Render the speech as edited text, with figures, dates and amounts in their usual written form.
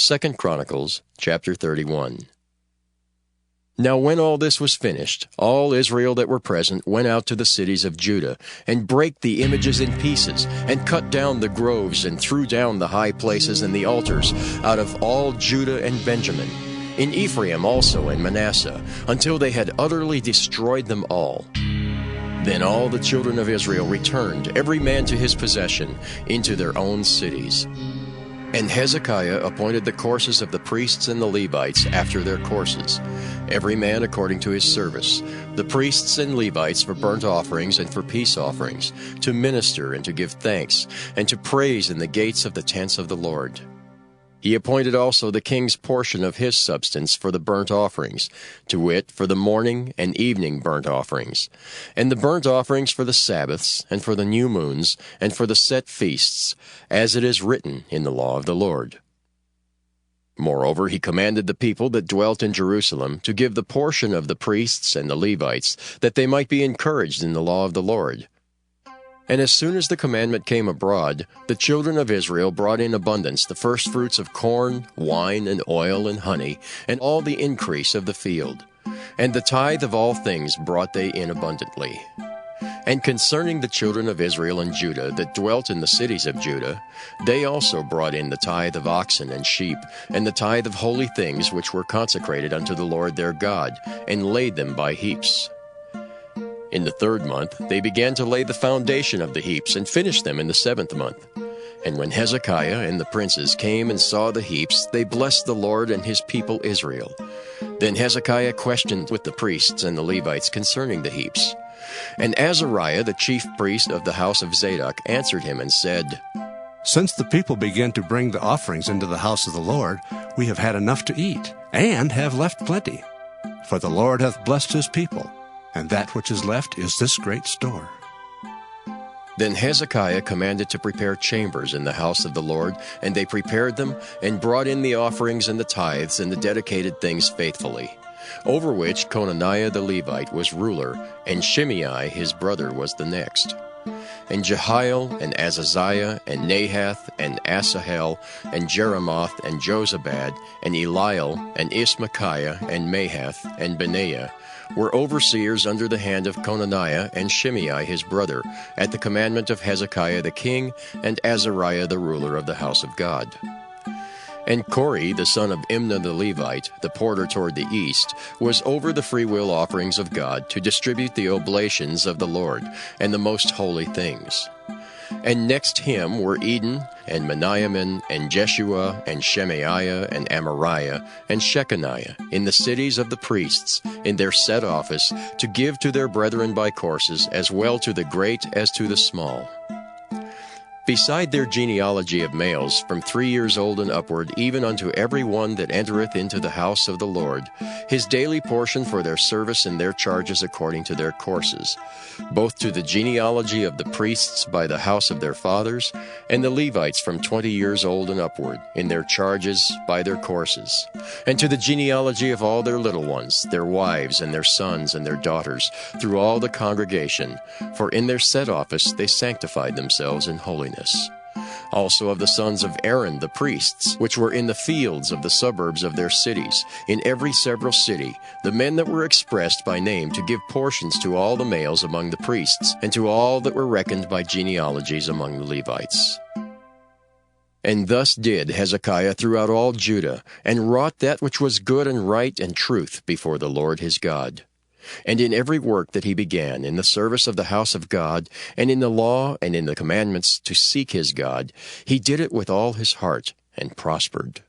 2 Chronicles, chapter 31. Now when all this was finished, all Israel that were present went out to the cities of Judah, and brake the images in pieces, and cut down the groves, and threw down the high places and the altars, out of all Judah and Benjamin, in Ephraim also and Manasseh, until they had utterly destroyed them all. Then all the children of Israel returned, every man to his possession, into their own cities. And Hezekiah appointed the courses of the priests and the Levites after their courses, every man according to his service, the priests and Levites for burnt offerings and for peace offerings, to minister and to give thanks, and to praise in the gates of the tents of the Lord. He appointed also the king's portion of his substance for the burnt offerings, to wit, for the morning and evening burnt offerings, and the burnt offerings for the Sabbaths, and for the new moons, and for the set feasts, as it is written in the law of the Lord. Moreover, he commanded the people that dwelt in Jerusalem to give the portion of the priests and the Levites, that they might be encouraged in the law of the Lord. And as soon as the commandment came abroad, the children of Israel brought in abundance the firstfruits of corn, wine, and oil, and honey, and all the increase of the field. And the tithe of all things brought they in abundantly. And concerning the children of Israel and Judah that dwelt in the cities of Judah, they also brought in the tithe of oxen and sheep, and the tithe of holy things which were consecrated unto the Lord their God, and laid them by heaps. In the 3rd month they began to lay the foundation of the heaps, and finished them in the 7th month. And when Hezekiah and the princes came and saw the heaps, they blessed the Lord and his people Israel. Then Hezekiah questioned with the priests and the Levites concerning the heaps. And Azariah, the chief priest of the house of Zadok, answered him and said, Since the people began to bring the offerings into the house of the Lord, we have had enough to eat, and have left plenty. For the Lord hath blessed his people, and that which is left is this great store. Then Hezekiah commanded to prepare chambers in the house of the Lord, and they prepared them, and brought in the offerings and the tithes and the dedicated things faithfully, over which Conaniah the Levite was ruler, and Shimei his brother was the next. And Jehiel, and Azaziah, and Nahath, and Asahel, and Jeremoth, and Jozabad, and Eliel, and Ismachiah, and Mahath, and Benaiah, were overseers under the hand of Conaniah and Shimei his brother, at the commandment of Hezekiah the king, and Azariah the ruler of the house of God. And Kori, the son of Imnah the Levite, the porter toward the east, was over the freewill offerings of God, to distribute the oblations of the Lord, and the most holy things. And next him were Eden, and Meniamin, and Jeshua, and Shemaiah, and Amariah, and Shechaniah, in the cities of the priests, in their set office, to give to their brethren by courses, as well to the great as to the small. Beside their genealogy of males from 3 years old and upward, even unto every one that entereth into the house of the Lord, his daily portion for their service and their charges according to their courses, both to the genealogy of the priests by the house of their fathers, and the Levites from 20 years old and upward, in their charges by their courses, and to the genealogy of all their little ones, their wives and their sons and their daughters, through all the congregation, for in their set office they sanctified themselves in holiness. Also of the sons of Aaron the priests, which were in the fields of the suburbs of their cities, in every several city, the men that were expressed by name, to give portions to all the males among the priests, and to all that were reckoned by genealogies among the Levites. And thus did Hezekiah throughout all Judah, and wrought that which was good and right and truth before the Lord his God. And in every work that he began, in the service of the house of God, and in the law and in the commandments to seek his God, he did it with all his heart, and prospered.